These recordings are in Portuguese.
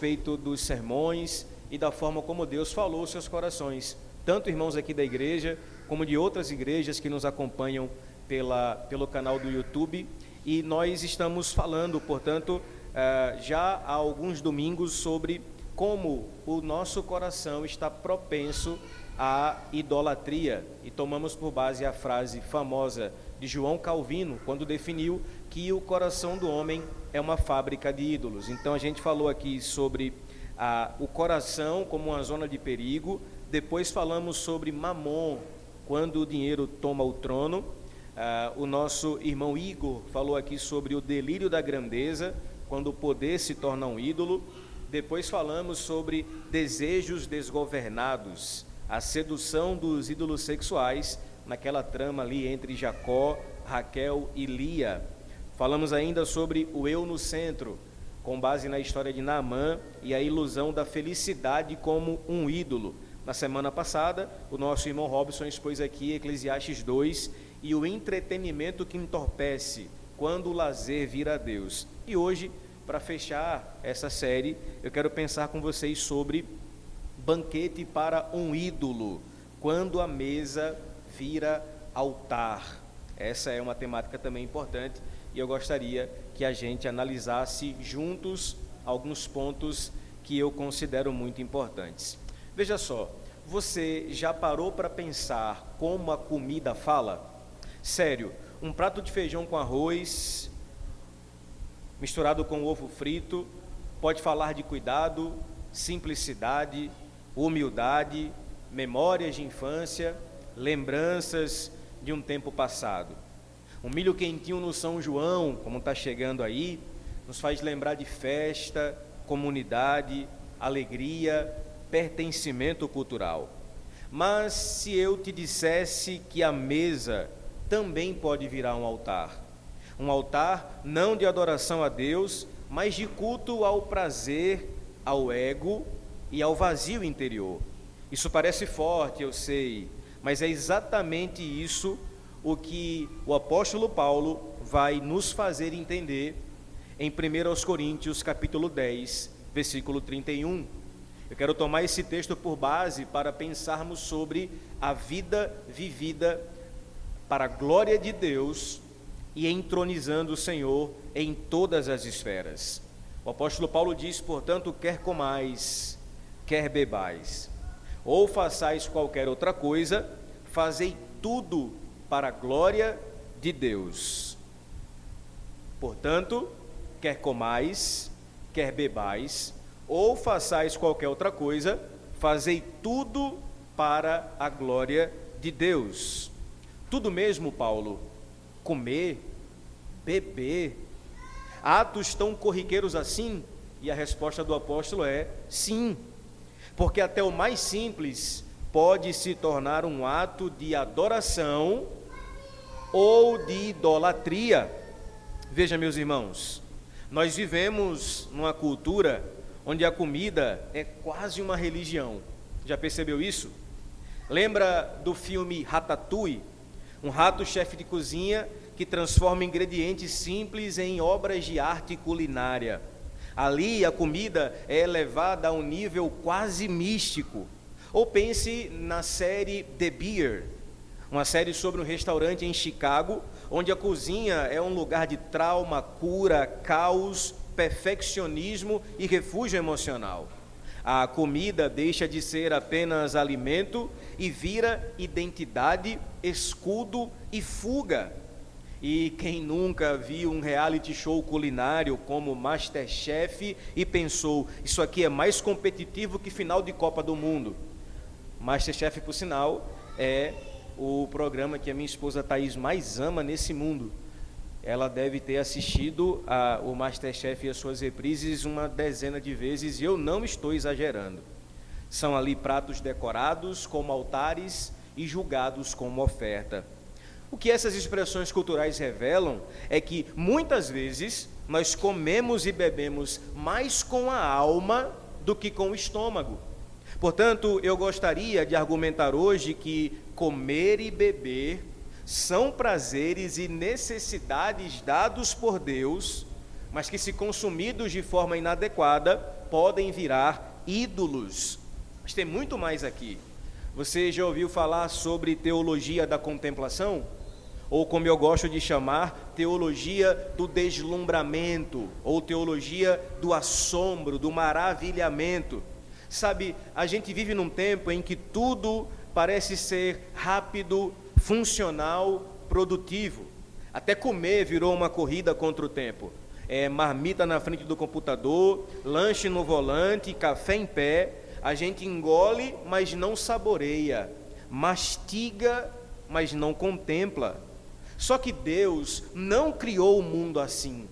respeito dos sermões e da forma como Deus falou aos seus corações, tanto irmãos aqui da igreja, como de outras igrejas que nos acompanham pelo canal do YouTube. E nós estamos falando, portanto, já há alguns domingos sobre como o nosso coração está propenso à idolatria. E tomamos por base a frase famosa de João Calvino, quando definiu que o coração do homem é uma fábrica de ídolos. Então a gente falou aqui sobre o coração como uma zona de perigo, depois falamos sobre Mamon, quando o dinheiro toma o trono. O nosso irmão Igor falou aqui sobre o delírio da grandeza, quando o poder se torna um ídolo. Depois falamos sobre desejos desgovernados, a sedução dos ídolos sexuais, naquela trama ali entre Jacó, Raquel e Lia. Falamos ainda sobre o eu no centro, com base na história de Naamã e a ilusão da felicidade como um ídolo. Na semana passada, o nosso irmão Robson expôs aqui Eclesiastes 2 e o entretenimento que entorpece quando o lazer vira Deus. E hoje, para fechar essa série, eu quero pensar com vocês sobre banquete para um ídolo, quando a mesa vira altar. Essa é uma temática também importante e eu gostaria que a gente analisasse juntos alguns pontos que eu considero muito importantes. Veja só, você já parou para pensar como a comida fala? Sério, um prato de feijão com arroz, misturado com ovo frito, pode falar de cuidado, simplicidade, humildade, memórias de infância, lembranças de um tempo passado. Um milho quentinho no São João, como está chegando aí, nos faz lembrar de festa, comunidade, alegria, pertencimento cultural. Mas se eu te dissesse que a mesa também pode virar um altar não de adoração a Deus, mas de culto ao prazer, ao ego e ao vazio interior. Isso parece forte, eu sei, mas é exatamente isso o que o apóstolo Paulo vai nos fazer entender em 1 Coríntios capítulo 10, versículo 31. Eu quero tomar esse texto por base para pensarmos sobre a vida vivida para a glória de Deus e entronizando o Senhor em todas as esferas. O apóstolo Paulo diz, portanto, quer comais, quer bebais, ou façais qualquer outra coisa, fazei tudo para a glória de Deus. Portanto, quer comais, quer bebais, ou façais qualquer outra coisa, fazei tudo para a glória de Deus. Tudo mesmo, Paulo? Comer, beber, atos tão corriqueiros assim? E a resposta do apóstolo é sim, porque até o mais simples pode se tornar um ato de adoração ou de idolatria. Veja, meus irmãos, nós vivemos numa cultura onde a comida é quase uma religião. Já percebeu isso? Lembra do filme Ratatouille? Um rato chefe de cozinha que transforma ingredientes simples em obras de arte culinária. Ali a comida é elevada a um nível quase místico. Ou pense na série The Bear, uma série sobre um restaurante em Chicago, onde a cozinha é um lugar de trauma, cura, caos, perfeccionismo e refúgio emocional. A comida deixa de ser apenas alimento e vira identidade, escudo e fuga. E quem nunca viu um reality show culinário como MasterChef e pensou, isso aqui é mais competitivo que final de Copa do Mundo? MasterChef, por sinal, é o programa que a minha esposa Thaís mais ama nesse mundo. Ela deve ter assistido o MasterChef e as suas reprises uma dezena de vezes, e eu não estou exagerando. São ali pratos decorados como altares e julgados como oferta. O que essas expressões culturais revelam é que, muitas vezes, nós comemos e bebemos mais com a alma do que com o estômago. Portanto, eu gostaria de argumentar hoje que comer e beber são prazeres e necessidades dados por Deus, mas que, se consumidos de forma inadequada, podem virar ídolos. Mas tem muito mais aqui. Você já ouviu falar sobre teologia da contemplação? Ou, como eu gosto de chamar, teologia do deslumbramento, ou teologia do assombro, do maravilhamento. Sabe, a gente vive num tempo em que tudo parece ser rápido, funcional, produtivo. Até comer virou uma corrida contra o tempo. Marmita na frente do computador, lanche no volante, café em pé. A gente engole, mas não saboreia. Mastiga, mas não contempla. Só que Deus não criou o mundo assim.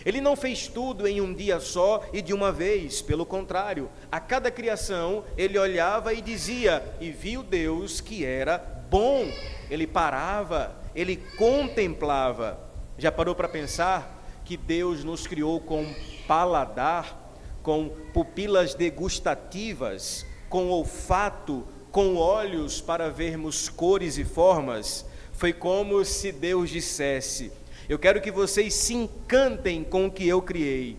Ele não fez tudo em um dia só e de uma vez. Pelo contrário, a cada criação ele olhava e dizia: e viu Deus que era bom. Ele parava, ele contemplava. Já parou para pensar que Deus nos criou com paladar, com pupilas degustativas, com olfato, com olhos para vermos cores e formas? Foi como se Deus dissesse: eu quero que vocês se encantem com o que eu criei.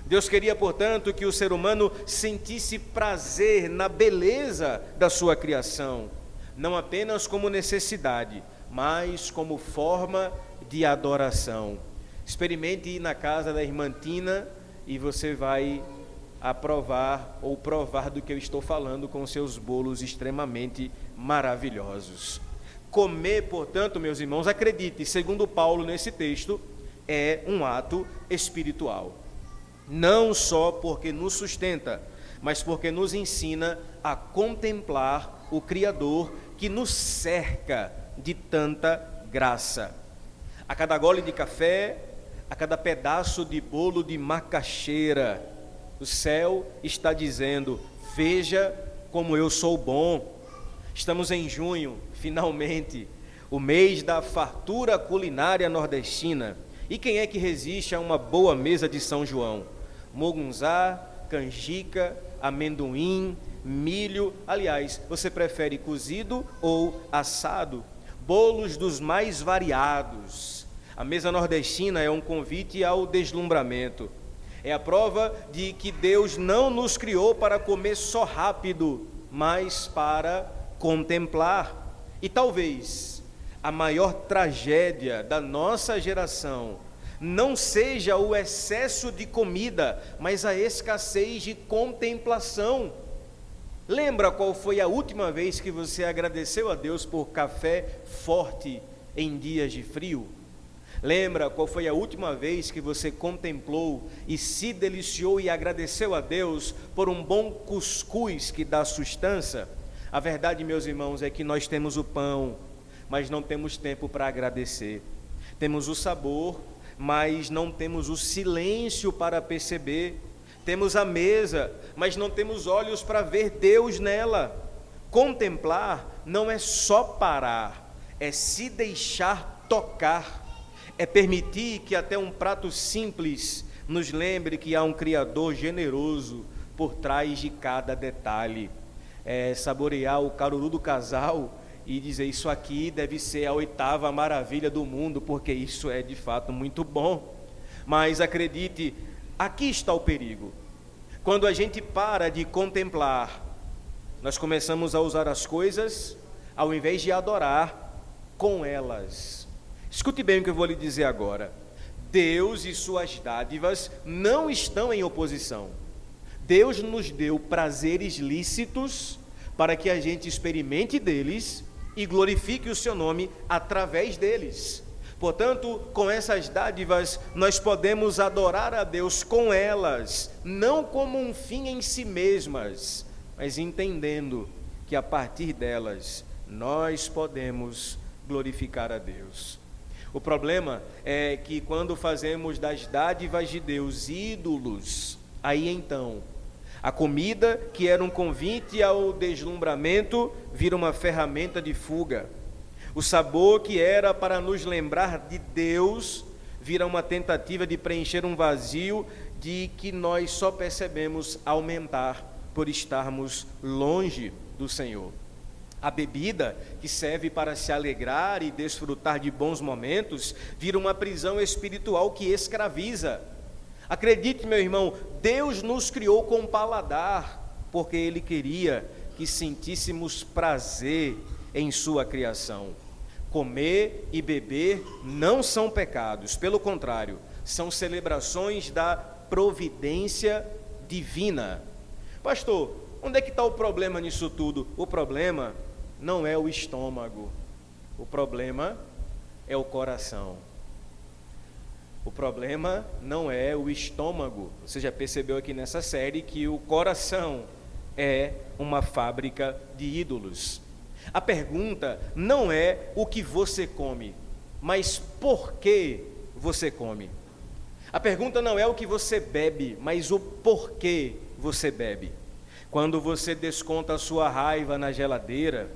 Deus queria, portanto, que o ser humano sentisse prazer na beleza da sua criação, não apenas como necessidade, mas como forma de adoração. Experimente ir na casa da irmã Tina e você vai aprovar ou provar do que eu estou falando com seus bolos extremamente maravilhosos. Comer, portanto, meus irmãos, acredite, segundo Paulo nesse texto, é um ato espiritual. Não só porque nos sustenta, mas porque nos ensina a contemplar o Criador que nos cerca de tanta graça. A cada gole de café, a cada pedaço de bolo de macaxeira, o céu está dizendo: veja como eu sou bom. Estamos em junho, finalmente, o mês da fartura culinária nordestina. E quem é que resiste a uma boa mesa de São João? Mugunzá, canjica, amendoim, milho. Aliás, você prefere cozido ou assado? Bolos dos mais variados. A mesa nordestina é um convite ao deslumbramento. É a prova de que Deus não nos criou para comer só rápido, mas para contemplar. E talvez a maior tragédia da nossa geração não seja o excesso de comida, mas a escassez de contemplação. Lembra qual foi a última vez que você agradeceu a Deus por café forte em dias de frio? Lembra qual foi a última vez que você contemplou e se deliciou e agradeceu a Deus por um bom cuscuz que dá sustância? A verdade, meus irmãos, é que nós temos o pão, mas não temos tempo para agradecer. Temos o sabor, mas não temos o silêncio para perceber. Temos a mesa, mas não temos olhos para ver Deus nela. Contemplar não é só parar, é se deixar tocar. É permitir que até um prato simples nos lembre que há um Criador generoso por trás de cada detalhe. Saborear o caruru do casal e dizer: isso aqui deve ser a 8ª maravilha do mundo, porque isso é de fato muito bom. Mas acredite, aqui está o perigo. Quando a gente para de contemplar, nós começamos a usar as coisas ao invés de adorar com elas. Escute bem o que eu vou lhe dizer agora. Deus e suas dádivas não estão em oposição. Deus nos deu prazeres lícitos para que a gente experimente deles e glorifique o seu nome através deles. Portanto, com essas dádivas, nós podemos adorar a Deus com elas, não como um fim em si mesmas, mas entendendo que a partir delas, nós podemos glorificar a Deus. O problema é que quando fazemos das dádivas de Deus ídolos, aí então, a comida, que era um convite ao deslumbramento, vira uma ferramenta de fuga. O sabor, que era para nos lembrar de Deus, vira uma tentativa de preencher um vazio de que nós só percebemos aumentar por estarmos longe do Senhor. A bebida, que serve para se alegrar e desfrutar de bons momentos, vira uma prisão espiritual que escraviza. Acredite, meu irmão, Deus nos criou com paladar, porque Ele queria que sentíssemos prazer em sua criação. Comer e beber não são pecados, pelo contrário, são celebrações da providência divina. Pastor, onde é que está o problema nisso tudo? O problema não é o estômago, o problema é o coração. O problema não é o estômago. Você já percebeu aqui nessa série que o coração é uma fábrica de ídolos. A pergunta não é o que você come, mas por que você come. A pergunta não é o que você bebe, mas o porquê você bebe. Quando você desconta a sua raiva na geladeira,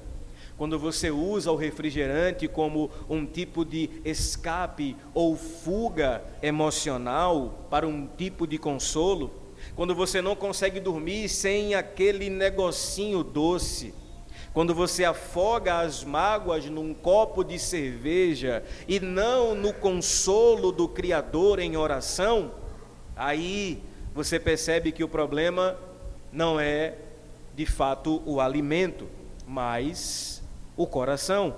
quando você usa o refrigerante como um tipo de escape ou fuga emocional para um tipo de consolo, quando você não consegue dormir sem aquele negocinho doce, quando você afoga as mágoas num copo de cerveja e não no consolo do Criador em oração, aí você percebe que o problema não é de fato o alimento, mas o coração.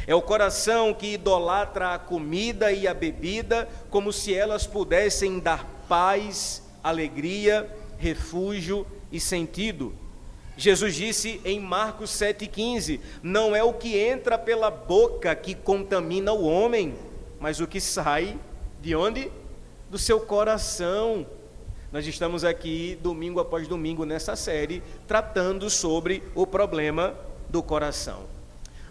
É o coração que idolatra a comida e a bebida como se elas pudessem dar paz, alegria, refúgio e sentido. Jesus disse em Marcos 7,15: não é o que entra pela boca que contamina o homem, mas o que sai de onde? Do seu coração. Nós estamos aqui domingo após domingo nessa série tratando sobre o problema do coração.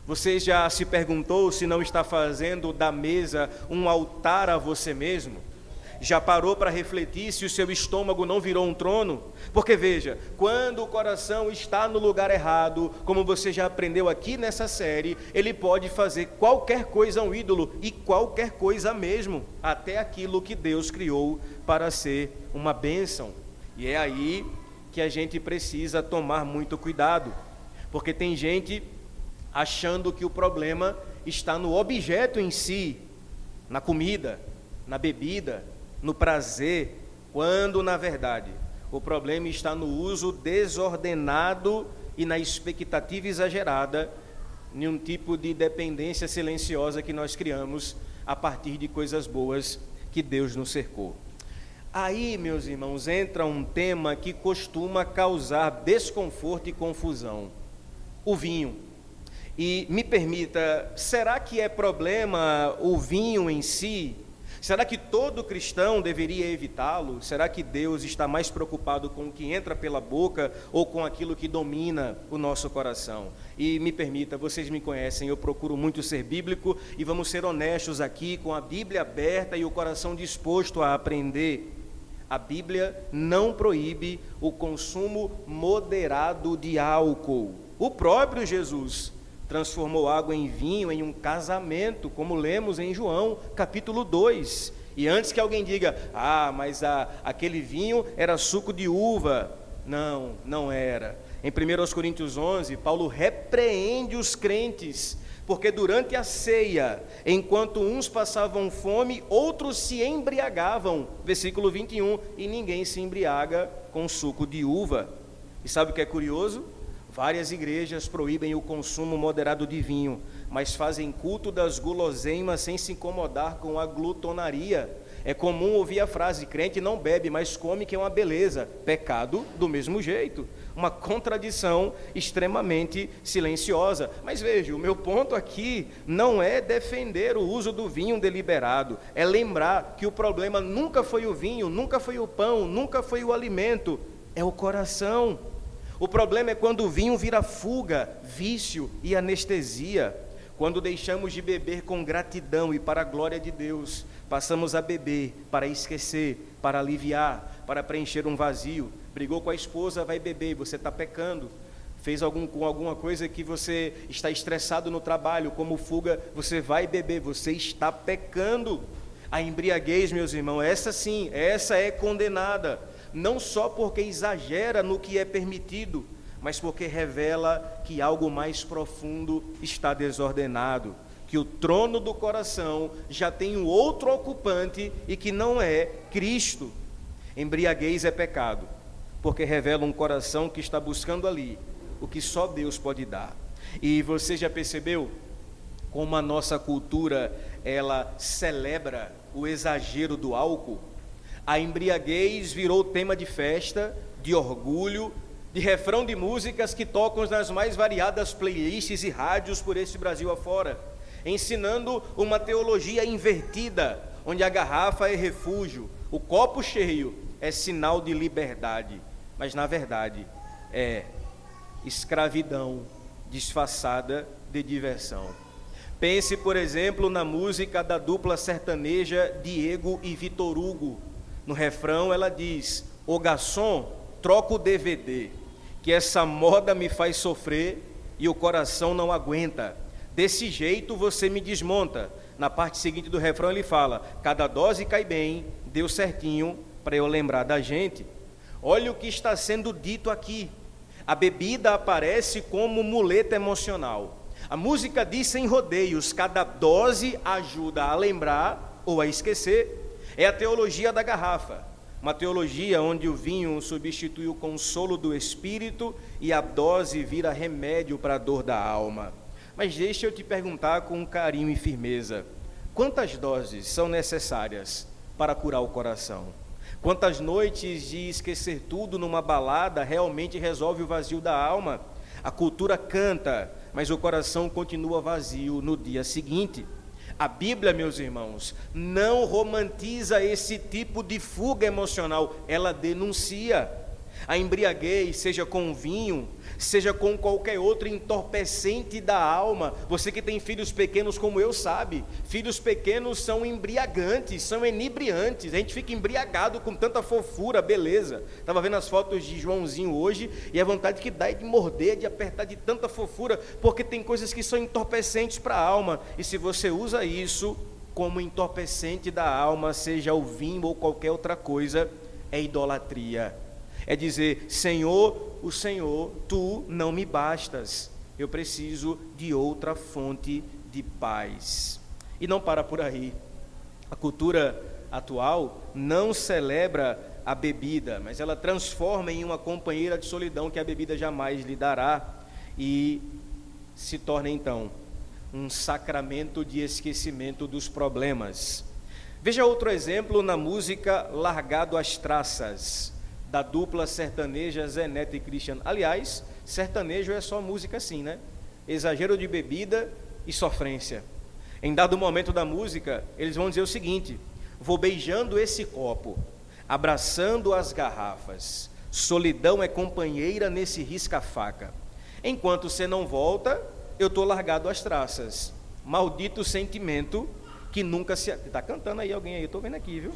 Você já se perguntou se não está fazendo da mesa um altar a você mesmo? Já parou para refletir se o seu estômago não virou um trono? Porque veja, quando o coração está no lugar errado, como você já aprendeu aqui nessa série, ele pode fazer qualquer coisa um ídolo, e qualquer coisa mesmo, até aquilo que Deus criou para ser uma bênção. E é aí que a gente precisa tomar muito cuidado, porque tem gente achando que o problema está no objeto em si, na comida, na bebida, no prazer, quando na verdade o problema está no uso desordenado e na expectativa exagerada em um tipo de dependência silenciosa que nós criamos a partir de coisas boas que Deus nos cercou. Aí, meus irmãos, entra um tema que costuma causar desconforto e confusão: o vinho. E me permita, será que é problema o vinho em si? Será que todo cristão deveria evitá-lo? Será que Deus está mais preocupado com o que entra pela boca ou com aquilo que domina o nosso coração? E me permita, vocês me conhecem, eu procuro muito ser bíblico e vamos ser honestos aqui, com a Bíblia aberta e o coração disposto a aprender. A Bíblia não proíbe o consumo moderado de álcool. O próprio Jesus transformou água em vinho em um casamento, como lemos em João, capítulo 2. E antes que alguém diga, mas aquele vinho era suco de uva. Não, não era. Em 1 Coríntios 11, Paulo repreende os crentes, porque durante a ceia, enquanto uns passavam fome, outros se embriagavam. Versículo 21, e ninguém se embriaga com suco de uva. E sabe o que é curioso? Várias igrejas proíbem o consumo moderado de vinho, mas fazem culto das guloseimas sem se incomodar com a glutonaria. É comum ouvir a frase: crente não bebe, mas come, que é uma beleza. Pecado do mesmo jeito. Uma contradição extremamente silenciosa. Mas veja, o meu ponto aqui não é defender o uso do vinho deliberado, é lembrar que o problema nunca foi o vinho, nunca foi o pão, nunca foi o alimento, é o coração. O problema é quando o vinho vira fuga, vício e anestesia. Quando deixamos de beber com gratidão e para a glória de Deus, passamos a beber para esquecer, para aliviar, para preencher um vazio. Brigou com a esposa, vai beber, você está pecando. Fez alguma coisa que você está estressado no trabalho, como fuga, você vai beber, você está pecando. A embriaguez, meus irmãos, essa sim, essa é condenada. Não só porque exagera no que é permitido, mas porque revela que algo mais profundo está desordenado, que o trono do coração já tem um outro ocupante e que não é Cristo. Embriaguez é pecado, porque revela um coração que está buscando ali o que só Deus pode dar. E você já percebeu como a nossa cultura, ela celebra o exagero do álcool? A embriaguez virou tema de festa, de orgulho, de refrão de músicas que tocam nas mais variadas playlists e rádios por esse Brasil afora, ensinando uma teologia invertida, onde a garrafa é refúgio, o copo cheio é sinal de liberdade, mas na verdade é escravidão disfarçada de diversão. Pense, por exemplo, na música da dupla sertaneja Diego e Vitor Hugo. No refrão ela diz: "Ô garçom, troca o DVD, que essa moda me faz sofrer e o coração não aguenta. Desse jeito você me desmonta." Na parte seguinte do refrão ele fala: "Cada dose cai bem, deu certinho para eu lembrar da gente." Olha o que está sendo dito aqui. A bebida aparece como muleta emocional. A música diz sem rodeios: cada dose ajuda a lembrar ou a esquecer. É a teologia da garrafa, uma teologia onde o vinho substitui o consolo do espírito e a dose vira remédio para a dor da alma. Mas deixa eu te perguntar com carinho e firmeza: quantas doses são necessárias para curar o coração? Quantas noites de esquecer tudo numa balada realmente resolve o vazio da alma? A cultura canta, mas o coração continua vazio no dia seguinte. A Bíblia, meus irmãos, não romantiza esse tipo de fuga emocional, ela denuncia. A embriaguez, seja com vinho, seja com qualquer outro entorpecente da alma. Você que tem filhos pequenos como eu sabe, filhos pequenos são embriagantes, são inebriantes. A gente fica embriagado com tanta fofura, beleza. Estava vendo as fotos de Joãozinho hoje e a vontade que dá é de morder, de apertar de tanta fofura, porque tem coisas que são entorpecentes para a alma. E se você usa isso como entorpecente da alma, seja o vinho ou qualquer outra coisa, é idolatria. É dizer: Senhor, o Senhor, tu não me bastas, eu preciso de outra fonte de paz. E não para por aí. A cultura atual não celebra a bebida, mas ela transforma em uma companheira de solidão que a bebida jamais lhe dará, e se torna então um sacramento de esquecimento dos problemas. Veja outro exemplo na música Largado às Traças, da dupla sertaneja Zé Neto e Cristiano. Aliás, sertanejo é só música assim, né? Exagero de bebida e sofrência. Em dado momento da música, eles vão dizer o seguinte: vou beijando esse copo, abraçando as garrafas, solidão é companheira nesse risca-faca. Enquanto você não volta, eu estou largado às traças. Maldito sentimento que nunca se... Está cantando aí alguém aí, estou vendo aqui, viu?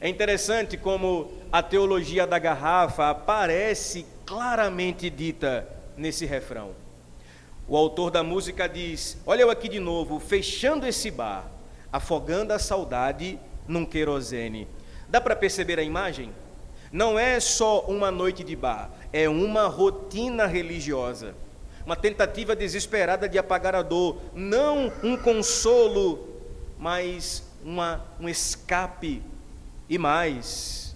É interessante como a teologia da garrafa aparece claramente dita nesse refrão. O autor da música diz: olha eu aqui de novo, fechando esse bar, afogando a saudade num querosene. Dá para perceber a imagem? Não é só uma noite de bar, é uma rotina religiosa, uma tentativa desesperada de apagar a dor, não um consolo, mas um escape. E mais,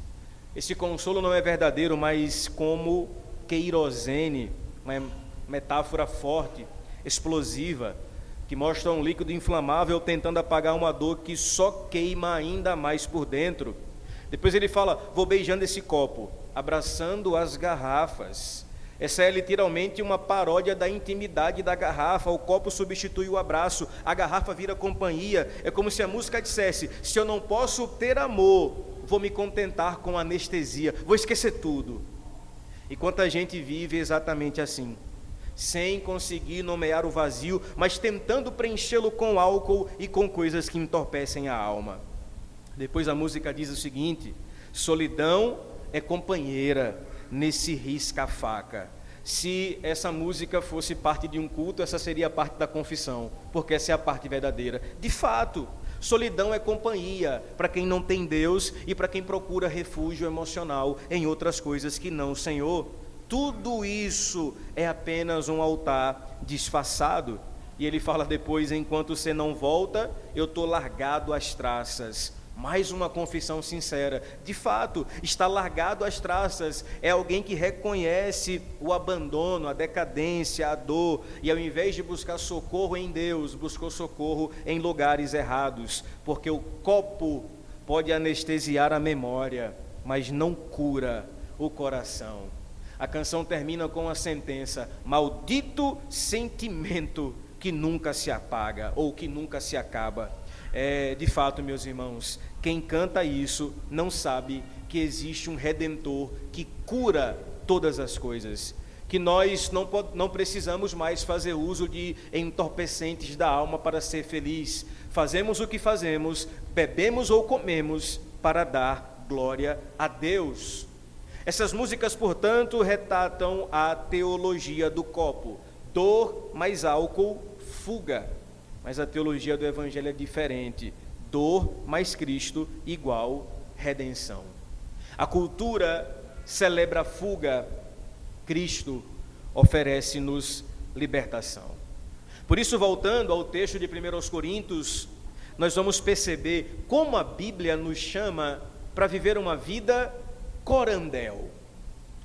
esse consolo não é verdadeiro, mas como querosene, uma metáfora forte, explosiva, que mostra um líquido inflamável tentando apagar uma dor que só queima ainda mais por dentro. Depois ele fala: vou beijando esse copo, abraçando as garrafas. Essa é literalmente uma paródia da intimidade da garrafa. O copo substitui o abraço, a garrafa vira companhia. É como se a música dissesse: se eu não posso ter amor, vou me contentar com anestesia, vou esquecer tudo. E quanta gente vive exatamente assim, sem conseguir nomear o vazio, mas tentando preenchê-lo com álcool e com coisas que entorpecem a alma. Depois a música diz o seguinte: solidão é companheira nesse risca-faca. Se essa música fosse parte de um culto, essa seria a parte da confissão, porque essa é a parte verdadeira. De fato, solidão é companhia para quem não tem Deus e para quem procura refúgio emocional em outras coisas que não o Senhor. Tudo isso é apenas um altar disfarçado. E ele fala depois: enquanto você não volta, eu estou largado às traças. Mais uma confissão sincera. De fato, está largado às traças. É alguém que reconhece o abandono, a decadência, a dor, e ao invés de buscar socorro em Deus, buscou socorro em lugares errados, porque o copo pode anestesiar a memória, mas não cura o coração. A canção termina com a sentença: maldito sentimento que nunca se apaga ou que nunca se acaba. De fato, meus irmãos, quem canta isso não sabe que existe um Redentor que cura todas as coisas, que nós não precisamos mais fazer uso de entorpecentes da alma para ser feliz. Fazemos o que fazemos, bebemos ou comemos para dar glória a Deus. Essas músicas, portanto, retratam a teologia do copo: dor mais álcool, fuga. Mas a teologia do Evangelho é diferente: dor mais Cristo igual redenção. A cultura celebra a fuga, Cristo oferece-nos libertação. Por isso, voltando ao texto de 1 Coríntios, nós vamos perceber como a Bíblia nos chama para viver uma vida corandel.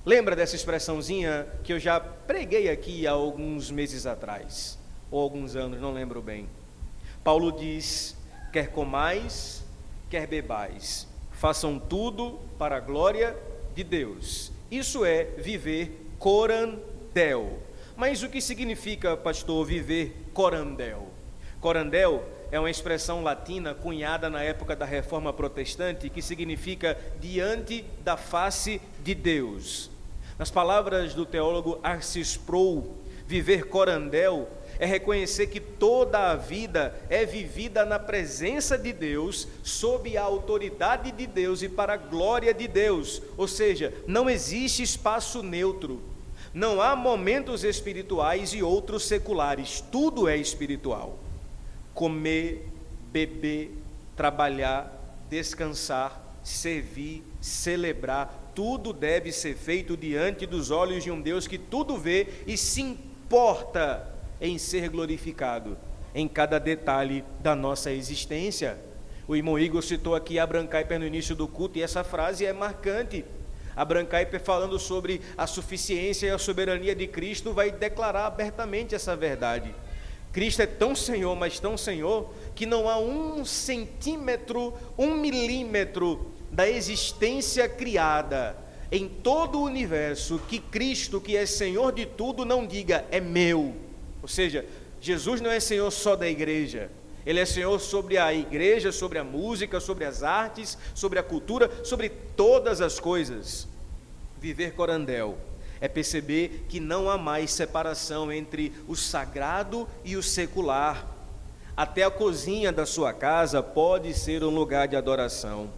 Lembra dessa expressãozinha que eu já preguei aqui há alguns meses atrás? Ou alguns anos, não lembro bem. Paulo diz: quer comais, quer bebais, façam tudo para a glória de Deus. Isso é viver corandel. Mas o que significa, pastor, viver corandel? Corandel é uma expressão latina cunhada na época da Reforma Protestante, que significa diante da face de Deus. Nas palavras do teólogo Arcis Sproul, viver corandel é reconhecer que toda a vida é vivida na presença de Deus, sob a autoridade de Deus e para a glória de Deus. Ou seja, não existe espaço neutro, não há momentos espirituais e outros seculares, tudo é espiritual. Comer, beber, trabalhar, descansar, servir, celebrar, tudo deve ser feito diante dos olhos de um Deus que tudo vê e se importa em ser glorificado em cada detalhe da nossa existência. O irmão Igor citou aqui Abraham Kuyper no início do culto, e essa frase é marcante. Abraham Kuyper, falando sobre a suficiência e a soberania de Cristo, vai declarar abertamente essa verdade. Cristo é tão Senhor, mas tão Senhor, que não há 1 centímetro, 1 milímetro da existência criada em todo o universo que Cristo, que é Senhor de tudo, não diga: é meu. Ou seja, Jesus não é Senhor só da igreja, Ele é Senhor sobre a igreja, sobre a música, sobre as artes, sobre a cultura, sobre todas as coisas. Viver corandel é perceber que não há mais separação entre o sagrado e o secular. Até a cozinha da sua casa pode ser um lugar de adoração.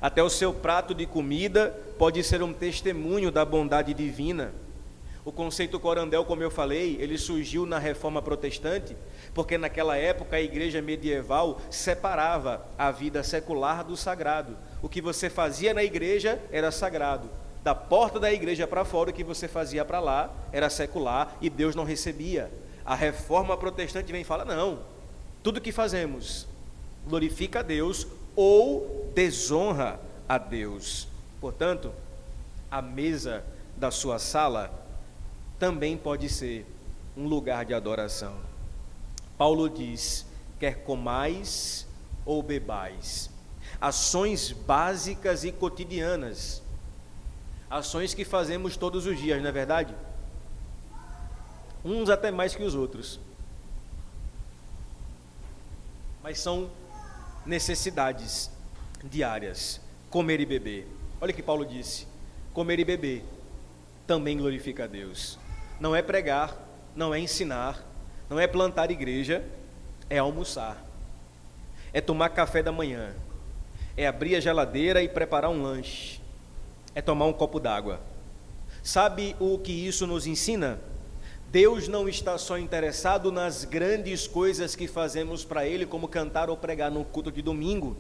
Até o seu prato de comida pode ser um testemunho da bondade divina. O conceito corandel, como eu falei, ele surgiu na Reforma Protestante, porque naquela época a igreja medieval separava a vida secular do sagrado. O que você fazia na igreja era sagrado. Da porta da igreja para fora, o que você fazia para lá era secular e Deus não recebia. A Reforma Protestante vem e fala: não, tudo que fazemos glorifica a Deus ou desonra a Deus. Portanto, a mesa da sua sala também pode ser um lugar de adoração. Paulo diz: quer comais ou bebais. Ações básicas e cotidianas, ações que fazemos todos os dias, não é verdade? Uns até mais que os outros, mas são necessidades diárias. Comer e beber. Olha o que Paulo disse: comer e beber também glorifica a Deus. Não é pregar, não é ensinar, não é plantar igreja, é almoçar, é tomar café da manhã, é abrir a geladeira e preparar um lanche, é tomar um copo d'água. Sabe o que isso nos ensina? Deus não está só interessado nas grandes coisas que fazemos para Ele, como cantar ou pregar no culto de domingo,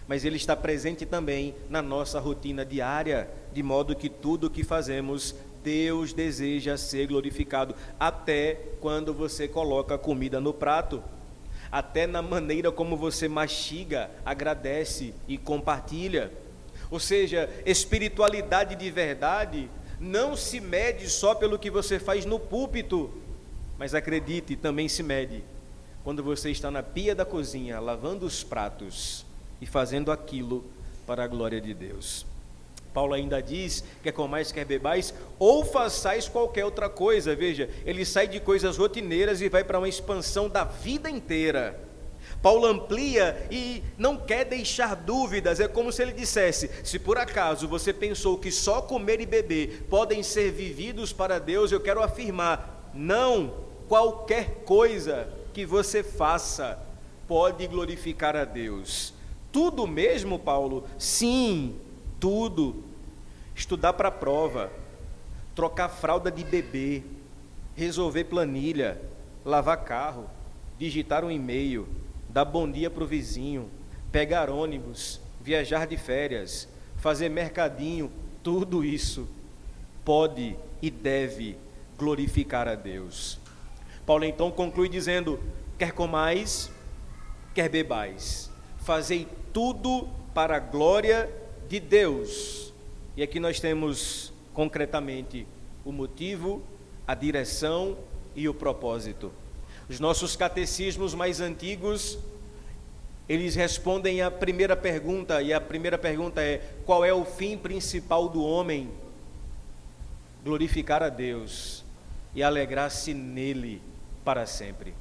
mas Ele está presente também na nossa rotina diária, de modo que tudo o que fazemos, Deus deseja ser glorificado, até quando você coloca comida no prato, até na maneira como você mastiga, agradece e compartilha. Ou seja, espiritualidade de verdade não se mede só pelo que você faz no púlpito, mas acredite, também se mede quando você está na pia da cozinha, lavando os pratos e fazendo aquilo para a glória de Deus. Paulo ainda diz, quer comais, quer bebais, ou façais qualquer outra coisa. Veja, ele sai de coisas rotineiras e vai para uma expansão da vida inteira. Paulo amplia e não quer deixar dúvidas. É como se ele dissesse: se por acaso você pensou que só comer e beber podem ser vividos para Deus, eu quero afirmar, não, qualquer coisa que você faça pode glorificar a Deus. Tudo mesmo, Paulo? Sim, tudo. Estudar para a prova, trocar fralda de bebê, resolver planilha, lavar carro, digitar um e-mail, dar bom dia para o vizinho, pegar ônibus, viajar de férias, fazer mercadinho, tudo isso pode e deve glorificar a Deus. Paulo então conclui dizendo: quer comais, quer bebais, fazei tudo para a glória de Deus. E aqui nós temos concretamente o motivo, a direção e o propósito. Os nossos catecismos mais antigos, eles respondem à primeira pergunta, e a primeira pergunta é: qual é o fim principal do homem? Glorificar a Deus e alegrar-se nele para sempre.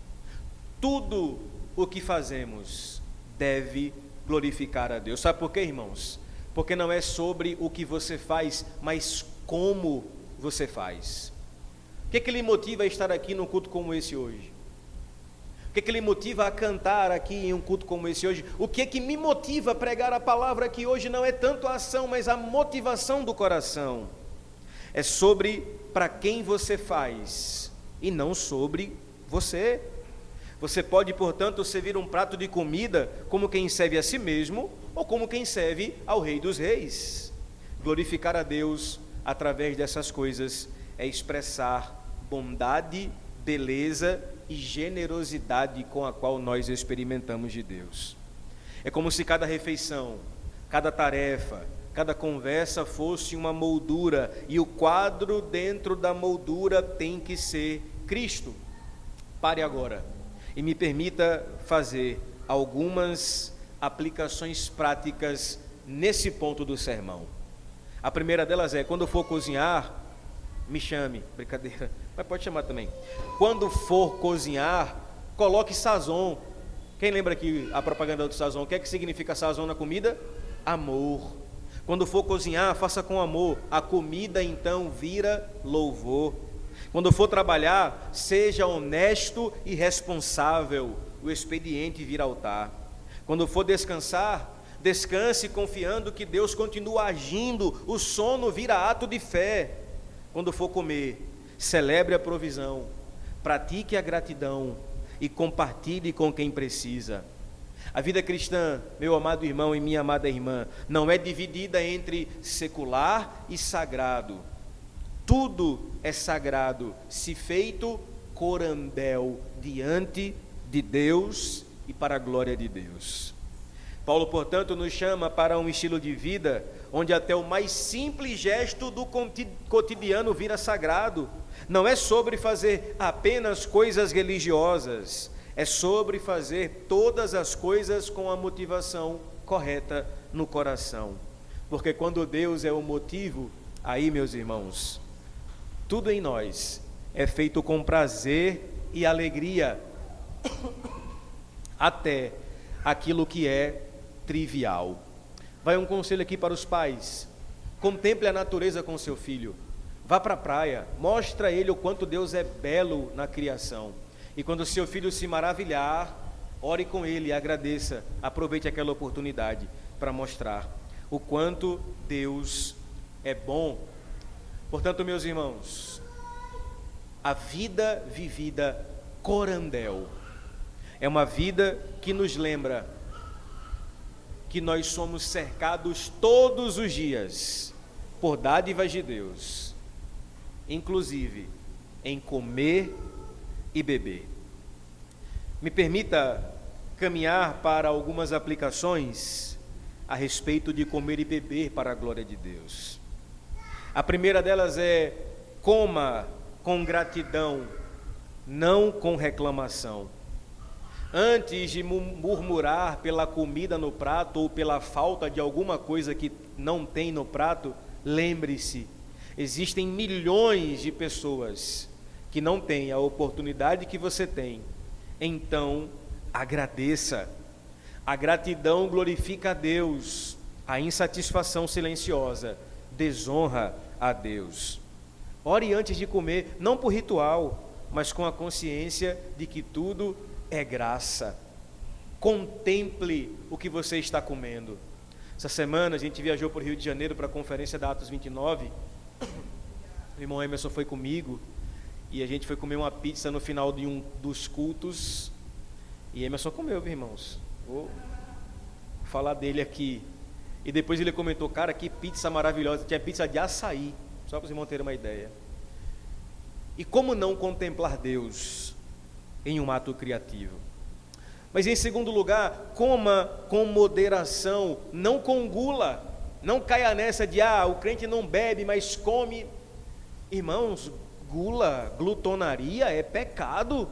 Tudo o que fazemos deve glorificar a Deus. Sabe por quê, irmãos? Porque não é sobre o que você faz, mas como você faz. O que lhe motiva a estar aqui num culto como esse hoje? O que lhe motiva a cantar aqui em um culto como esse hoje? O que me motiva a pregar a palavra aqui hoje não é tanto a ação, mas a motivação do coração. É sobre para quem você faz e não sobre você. Você pode, portanto, servir um prato de comida como quem serve a si mesmo ou como quem serve ao Rei dos Reis. Glorificar a Deus através dessas coisas é expressar bondade, beleza e generosidade com a qual nós experimentamos de Deus. É como se cada refeição, cada tarefa, cada conversa fosse uma moldura, e o quadro dentro da moldura tem que ser Cristo. Pare agora e me permita fazer algumas aplicações práticas nesse ponto do sermão. A primeira delas é: quando for cozinhar, me chame, brincadeira, mas pode chamar também. Quando for cozinhar, coloque sazon. Quem lembra aqui a propaganda do sazon? O que é que significa sazon na comida? Amor. Quando for cozinhar, faça com amor. A comida então vira louvor. Quando for trabalhar, seja honesto e responsável. O expediente vira altar. Quando for descansar, descanse confiando que Deus continua agindo. O sono vira ato de fé. Quando for comer, celebre a provisão, pratique a gratidão e compartilhe com quem precisa. A vida cristã, meu amado irmão e minha amada irmã, não é dividida entre secular e sagrado. Tudo é sagrado, se feito corandel diante de Deus e para a glória de Deus. Paulo, portanto, nos chama para um estilo de vida onde até o mais simples gesto do cotidiano vira sagrado. Não é sobre fazer apenas coisas religiosas, é sobre fazer todas as coisas com a motivação correta no coração. Porque quando Deus é o motivo, aí, meus irmãos, tudo em nós é feito com prazer e alegria, até aquilo que é trivial. Vai um conselho aqui para os pais: contemple a natureza com seu filho, vá para a praia, mostra a ele o quanto Deus é belo na criação, e quando seu filho se maravilhar, ore com ele e agradeça, aproveite aquela oportunidade para mostrar o quanto Deus é bom. Portanto, meus irmãos, a vida vivida corandel é uma vida que nos lembra que nós somos cercados todos os dias por dádivas de Deus, inclusive em comer e beber. Me permita caminhar para algumas aplicações a respeito de comer e beber para a glória de Deus. A primeira delas é: coma com gratidão, não com reclamação. Antes de murmurar pela comida no prato ou pela falta de alguma coisa que não tem no prato, lembre-se, existem milhões de pessoas que não têm a oportunidade que você tem. Então, agradeça. A gratidão glorifica a Deus. A insatisfação silenciosa desonra a Deus. Ore antes de comer, não por ritual, mas com a consciência de que tudo é graça. Contemple o que você está comendo. Essa semana a gente viajou para o Rio de Janeiro para a conferência da Atos 29. O irmão Emerson foi comigo e a gente foi comer uma pizza no final de um dos cultos. E Emerson comeu, viu, irmãos? Vou falar dele aqui. E depois ele comentou: cara, que pizza maravilhosa. Tinha pizza de açaí, só para os irmãos terem uma ideia. E como não contemplar Deus em um ato criativo? Mas em segundo lugar, coma com moderação, não com gula. Não caia nessa de, o crente não bebe, mas come. Irmãos, gula, glutonaria é pecado.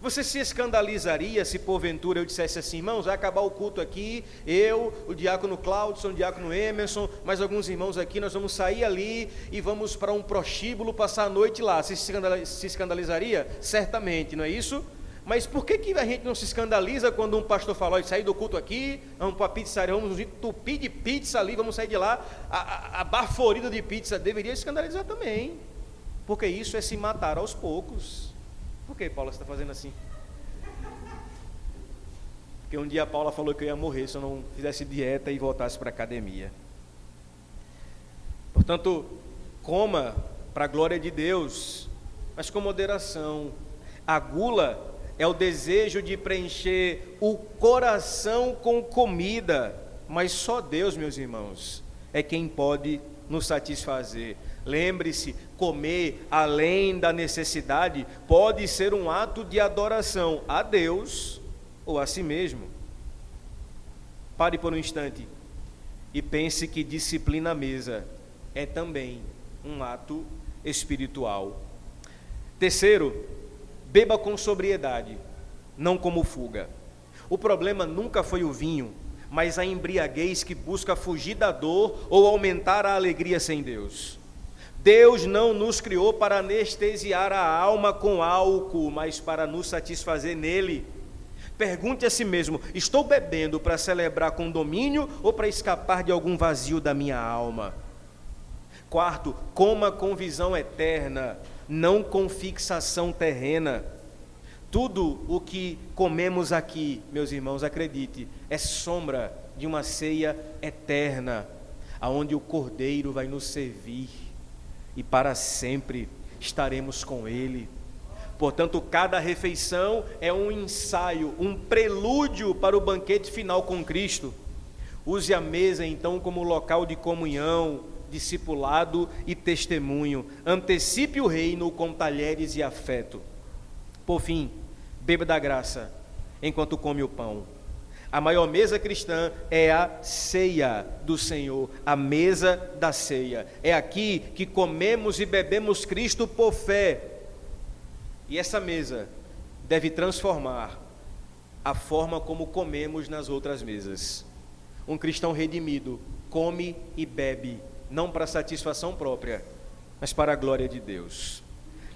Você se escandalizaria se porventura eu dissesse assim: irmãos, vai acabar o culto aqui, eu, o diácono Claudson, o diácono Emerson, mais alguns irmãos aqui, nós vamos sair ali e vamos para um prostíbulo passar a noite lá. Você se escandalizaria? Certamente, não é isso? Mas por que a gente não se escandaliza quando um pastor fala: sair do culto aqui, vamos para a pizzaria, vamos nos entupir de pizza ali, vamos sair de lá, abaforida de pizza? Deveria escandalizar também, porque isso é se matar aos poucos. Por que, Paula, você está fazendo assim? Porque um dia a Paula falou que eu ia morrer se eu não fizesse dieta e voltasse para a academia. Portanto, coma para a glória de Deus, mas com moderação. A gula é o desejo de preencher o coração com comida, mas só Deus, meus irmãos, é quem pode nos satisfazer. Lembre-se, comer além da necessidade pode ser um ato de adoração a Deus ou a si mesmo. Pare por um instante e pense que disciplina à mesa é também um ato espiritual. Terceiro, beba com sobriedade, não como fuga. O problema nunca foi o vinho, mas a embriaguez que busca fugir da dor ou aumentar a alegria sem Deus. Deus não nos criou para anestesiar a alma com álcool, mas para nos satisfazer nele. Pergunte a si mesmo: estou bebendo para celebrar com domínio ou para escapar de algum vazio da minha alma? Quarto, coma com visão eterna, não com fixação terrena. Tudo o que comemos aqui, meus irmãos, acredite, é sombra de uma ceia eterna, aonde o Cordeiro vai nos servir e para sempre estaremos com Ele. Portanto, cada refeição é um ensaio, um prelúdio para o banquete final com Cristo. Use a mesa então como local de comunhão, discipulado e testemunho. Antecipe o reino com talheres e afeto. Por fim, beba da graça enquanto come o pão. A maior mesa cristã é a ceia do Senhor, a mesa da ceia. É aqui que comemos e bebemos Cristo por fé. E essa mesa deve transformar a forma como comemos nas outras mesas. Um cristão redimido come e bebe, não para satisfação própria, mas para a glória de Deus.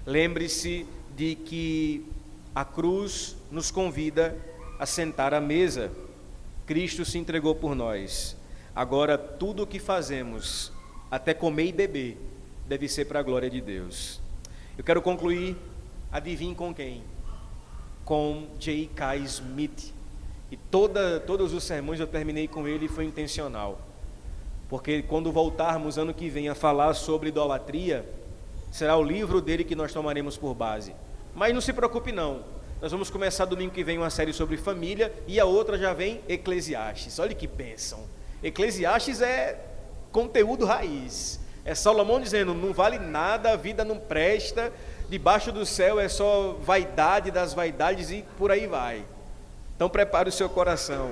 Lembre-se de que a cruz nos convida a sentar à mesa. Cristo se entregou por nós. Agora, tudo o que fazemos, até comer e beber, deve ser para a glória de Deus. Eu quero concluir, adivinhe com quem? Com J.K. Smith. E todos os sermões eu terminei com ele e foi intencional. Porque quando voltarmos ano que vem a falar sobre idolatria, será o livro dele que nós tomaremos por base. Mas não se preocupe não, nós vamos começar domingo que vem uma série sobre família e a outra já vem Eclesiastes. Olha que bênção. Eclesiastes é conteúdo raiz. É Salomão dizendo: não vale nada, a vida não presta, debaixo do céu é só vaidade das vaidades e por aí vai. Então prepare o seu coração.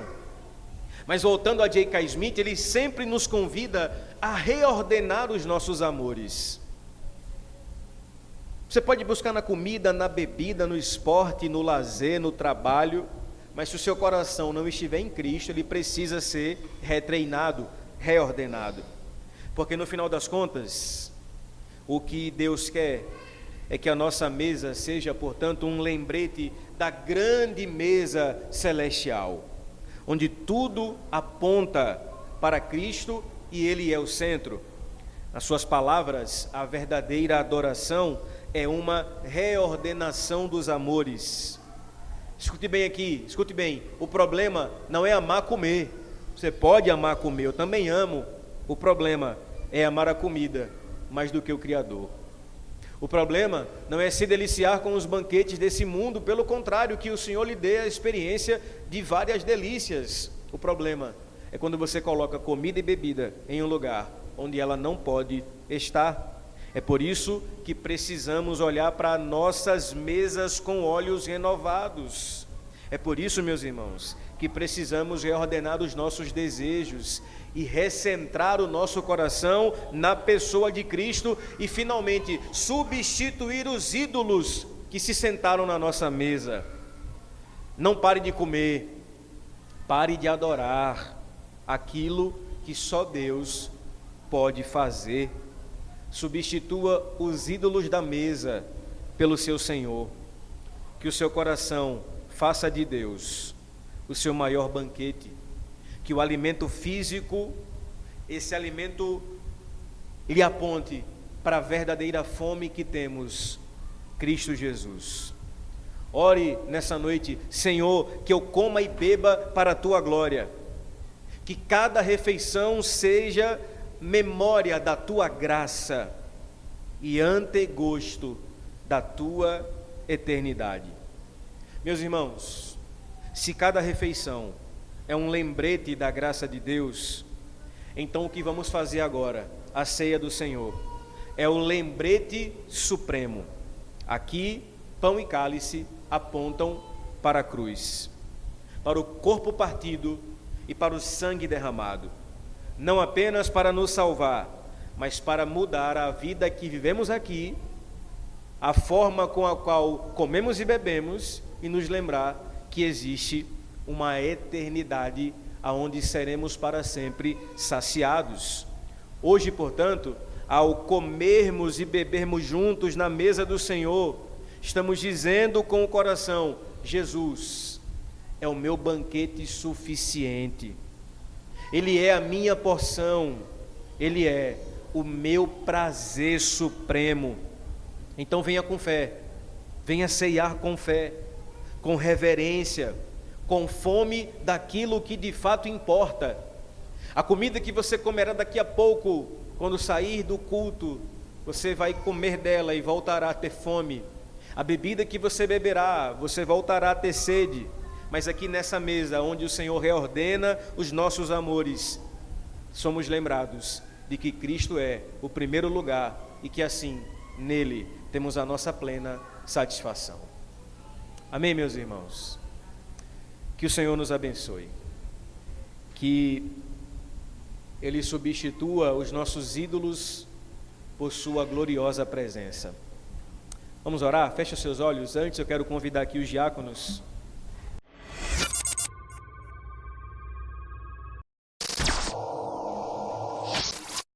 Mas voltando a J.K. Smith, ele sempre nos convida a reordenar os nossos amores. Você pode buscar na comida, na bebida, no esporte, no lazer, no trabalho, mas se o seu coração não estiver em Cristo, ele precisa ser retreinado, reordenado. Porque no final das contas, o que Deus quer é que a nossa mesa seja, portanto, um lembrete da grande mesa celestial, onde tudo aponta para Cristo e Ele é o centro. Nas suas palavras, a verdadeira adoração é uma reordenação dos amores. Escute bem aqui, escute bem. O problema não é amar comer. Você pode amar comer, eu também amo. O problema é amar a comida mais do que o Criador. O problema não é se deliciar com os banquetes desse mundo, pelo contrário, que o Senhor lhe dê a experiência de várias delícias. O problema é quando você coloca comida e bebida em um lugar onde ela não pode estar. É por isso que precisamos olhar para nossas mesas com olhos renovados. É por isso, meus irmãos, que precisamos reordenar os nossos desejos e recentrar o nosso coração na pessoa de Cristo e, finalmente, substituir os ídolos que se sentaram na nossa mesa. Não pare de comer, pare de adorar aquilo que só Deus pode fazer. Substitua os ídolos da mesa pelo seu Senhor. Que o seu coração faça de Deus o seu maior banquete. Que o alimento físico, esse alimento, lhe aponte para a verdadeira fome que temos, Cristo Jesus. Ore nessa noite: Senhor, que eu coma e beba para a Tua glória. Que cada refeição seja memória da Tua graça e antegosto da Tua eternidade. Meus irmãos, se cada refeição é um lembrete da graça de Deus, então o que vamos fazer agora, a ceia do Senhor, é o lembrete supremo. Aqui, pão e cálice apontam para a cruz, para o corpo partido e para o sangue derramado. Não apenas para nos salvar, mas para mudar a vida que vivemos aqui, a forma com a qual comemos e bebemos, e nos lembrar que existe uma eternidade aonde seremos para sempre saciados. Hoje, portanto, ao comermos e bebermos juntos na mesa do Senhor, estamos dizendo com o coração: Jesus é o meu banquete suficiente. Ele é a minha porção, Ele é o meu prazer supremo. Então venha com fé, venha ceiar com fé, com reverência, com fome daquilo que de fato importa. A comida que você comerá daqui a pouco, quando sair do culto, você vai comer dela e voltará a ter fome. A bebida que você beberá, você voltará a ter sede. Mas aqui nessa mesa, onde o Senhor reordena os nossos amores, somos lembrados de que Cristo é o primeiro lugar e que assim, nele, temos a nossa plena satisfação. Amém, meus irmãos? Que o Senhor nos abençoe. Que Ele substitua os nossos ídolos por sua gloriosa presença. Vamos orar? Feche os seus olhos. Antes eu quero convidar aqui os diáconos